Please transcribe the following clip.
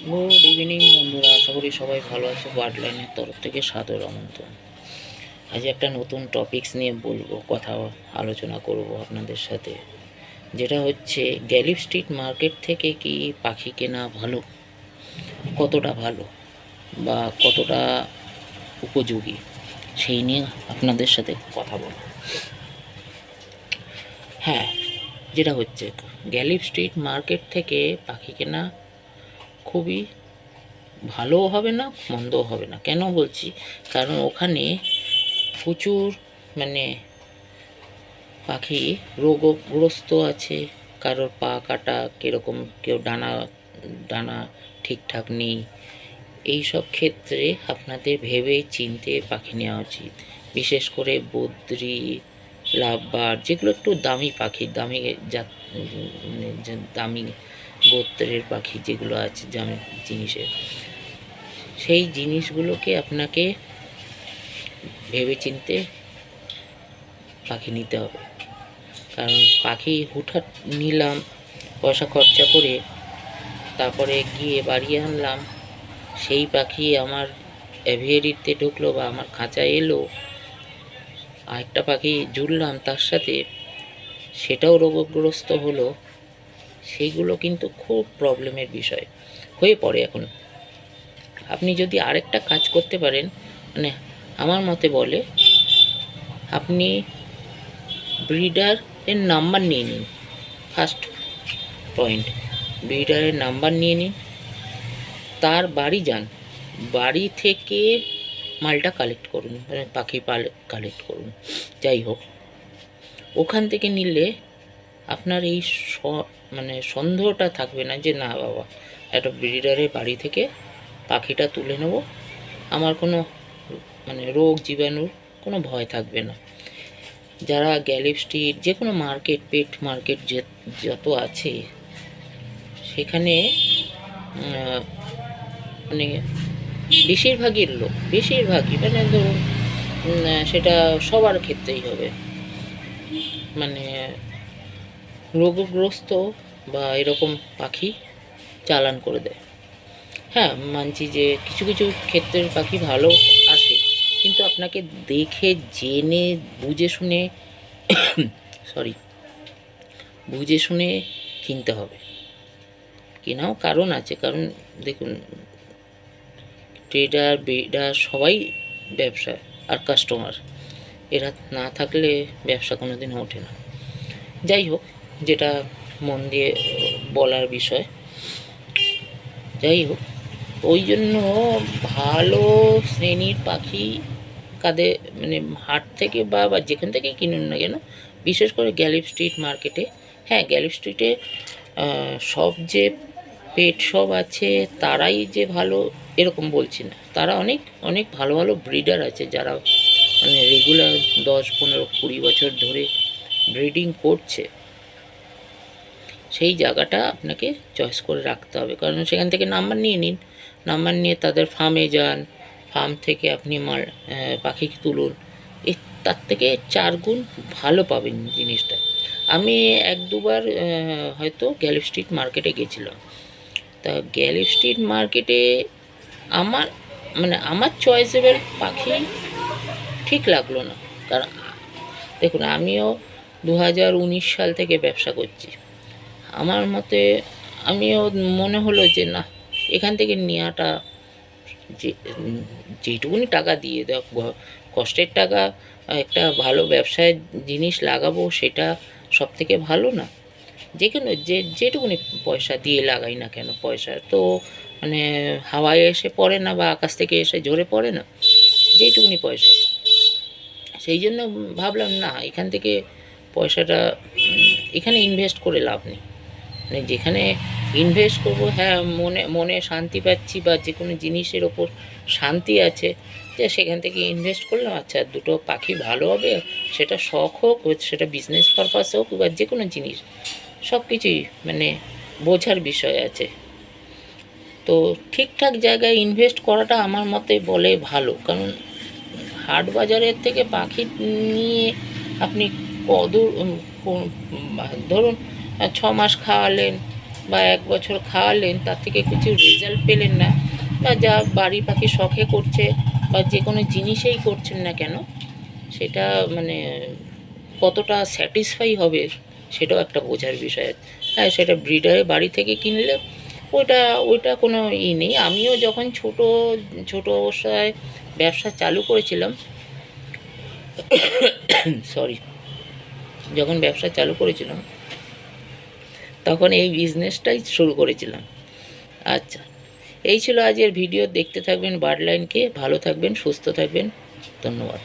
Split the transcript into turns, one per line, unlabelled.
Good evening বন্ধুরা, আশা করি সবাই ভালো আছে। বার্ড লাইনের তরফ থেকে সাদর আমন্ত্রণ। আজ একটা নতুন টপিকস নিয়ে বলবো, কথা আলোচনা করব আপনাদের সাথে, যেটা হচ্ছে গ্যালিফ স্ট্রিট মার্কেট থেকে কি পাখি কেনা ভালো, কতটা ভালো বা কতটা উপযোগী, সেই নিয়ে আপনাদের সাথে কথা বলবো। হ্যাঁ, যেটা হচ্ছে গ্যালিফ স্ট্রিট মার্কেট থেকে পাখি কেনা খুবই ভালোও হবে না, মন্দও হবে না। কেন বলছি? কারণ ওখানে প্রচুর মানে পাখি রোগগ্রস্ত আছে। কারোর পা কাটা, কীরকম, কেউ ডানা ডানা ঠিকঠাক নেই। এই সব ক্ষেত্রে আপনাদের ভেবে চিনতে পাখি নেওয়া উচিত। বিশেষ করে বদ্রি, লাভবার্ড, যেগুলো একটু দামি পাখি, দামি জাত, দামি গোত্রের পাখি যেগুলো আছে, দামি জিনিসের, সেই জিনিসগুলোকে আপনাকে ভেবেচিন্তে পাখি নিতে হবে। কারণ পাখি হুটহাট নিলাম পয়সা খরচা করে, তারপরে গিয়ে বাড়ি আনলাম, সেই পাখি আমার অ্যাভিয়ারিতে ঢুকলো বা আমার খাঁচায় এলো, আরেকটা পাখি জুড়লাম তার সাথে, সেটাও রোগগ্রস্ত হলো। সেইগুলো কিন্তু খুব প্রবলেমের বিষয় হয়ে পড়ে এখন। আপনি যদি আরেকটা কাজ করতে পারেন, মানে আমার মতে বলে, আপনি ব্রিডারের নাম্বার নিয়ে নিন। ফার্স্ট পয়েন্ট, ব্রিডারের নাম্বার নিয়ে নিন, তার বাড়ি যান, বাড়ি থেকে মালটা কালেক্ট করুন, মানে পাখি কালেক্ট করুন। যাই হোক, ওখান থেকে নিলে আপনার এই মানে সন্দেহটা থাকবে না যে না বাবা, একটা ব্রিডারের বাড়ি থেকে পাখিটা তুলে নেব, আমার কোনো মানে রোগ জীবাণুর কোনো ভয় থাকবে না। যারা গ্যালিফ স্ট্রিট, যে কোনো মার্কেট, পেট মার্কেট যত আছে, সেখানে মানে বেশিরভাগই মানে ধরুন সেটা সবার ক্ষেত্রেই হবে, মানে রোগগ্রস্ত বা এরকম পাখি চালান করে দেয়। হ্যাঁ, মানছি যে কিছু কিছু ক্ষেত্রের পাখি ভালো আসে, কিন্তু আপনাকে দেখে জেনে বুঝে শুনে বুঝে শুনে কিনতে হবে। কেনাও কারণ আছে, কারণ দেখুন, ট্রেডার ব্রিডার সবাই ব্যবসা আর কাস্টমার, এরা না থাকলে ব্যবসা কোনো দিন ওঠে না। যাই হোক, যেটা মন দিয়ে বলার বিষয়, যাই হোক, ওই জন্য ভালো শ্রেণীর পাখি কাদের মানে হাট থেকে বা যেখান থেকেই কিনুন না কেন, বিশেষ করে গ্যালিফ স্ট্রিট মার্কেটে। হ্যাঁ, গ্যালিফ স্ট্রিটে সব যে পেট শপ আছে তারাই যে ভালো এরকম বলছি না, তারা অনেক অনেক ভালো ভালো ব্রিডার আছে, যারা মানে রেগুলার 10, 15, 20 বছর ধরে ব্রিডিং করছে। সেই জায়গাটা আপনাকে চয়েস করে রাখতে হবে, কারণ সেখান থেকে নাম্বার নিয়ে নিন, নাম্বার নিয়ে তাদের ফার্মে যান, ফার্ম থেকে আপনি পাখি তুলুন, তার থেকে 4 গুণ ভালো পাবেন জিনিসটা। আমি 1-2 বার হয়তো গ্যালিফ স্ট্রিট মার্কেটে গেছিলাম। তা গ্যালিফ স্ট্রিট মার্কেটে আমার মানে আমার চয়েসেবল পাখি ঠিক লাগলো না। কারণ দেখুন, আমিও 2019 সাল থেকে ব্যবসা করছি। আমার মতে আমিও মনে হলো যে না, এখান থেকে নেওয়াটা, যে যেটুকুনি টাকা দিয়ে দেখ, কষ্টের টাকা একটা ভালো ব্যবসায় জিনিস লাগাবো, সেটা সব থেকে ভালো না? যেটুকুনি পয়সা দিয়ে লাগাই না কেন, পয়সা তো মানে হাওয়ায় এসে পড়ে না বা আকাশ থেকে এসে ঝরে পড়ে না, যেটুকুনি পয়সা। সেই জন্য ভাবলাম না, এখান থেকে পয়সাটা এখানে ইনভেস্ট করে লাভ নেই। মানে যেখানে ইনভেস্ট করবো, হ্যাঁ, মনে শান্তি পাচ্ছি বা যে কোনো জিনিসের ওপর শান্তি আছে, যে সেখান থেকে ইনভেস্ট করলাম, আচ্ছা দুটো পাখি ভালো হবে, সেটা শখ হোক, সেটা বিজনেস পারপাস হোক, বা যে কোনো জিনিস, সব কিছুই মানে বোঝার বিষয় আছে। তো ঠিকঠাক জায়গায় ইনভেস্ট করাটা আমার মতে বলে ভালো। কারণ হাট বাজারের থেকে পাখি নিয়ে আপনি কদূর ধরুন 6 মাস খাওয়ালেন, বা 1 বছর খাওয়ালেন, তার থেকে কিছু রেজাল্ট পেলেন না, বা যা বাড়ি পাখি শখে করছে বা যে কোনো জিনিসেই করছেন না কেন, সেটা মানে কতটা স্যাটিসফাই হবে সেটাও একটা বোঝার বিষয় আছে। হ্যাঁ, সেটা ব্রিডারের বাড়ি থেকে কিনলে ওইটা ওইটা কোনো নেই। আমিও যখন ছোট অবস্থায় ব্যবসা চালু করেছিলাম, সরি, যখন ব্যবসা চালু করেছিলাম তখন এই বিজনেসটাই শুরু করেছিলাম। আচ্ছা, এই ছিল আজকের ভিডিও। দেখতে থাকবেন বার্ড লাইনকে। ভালো থাকবেন, সুস্থ থাকবেন। ধন্যবাদ।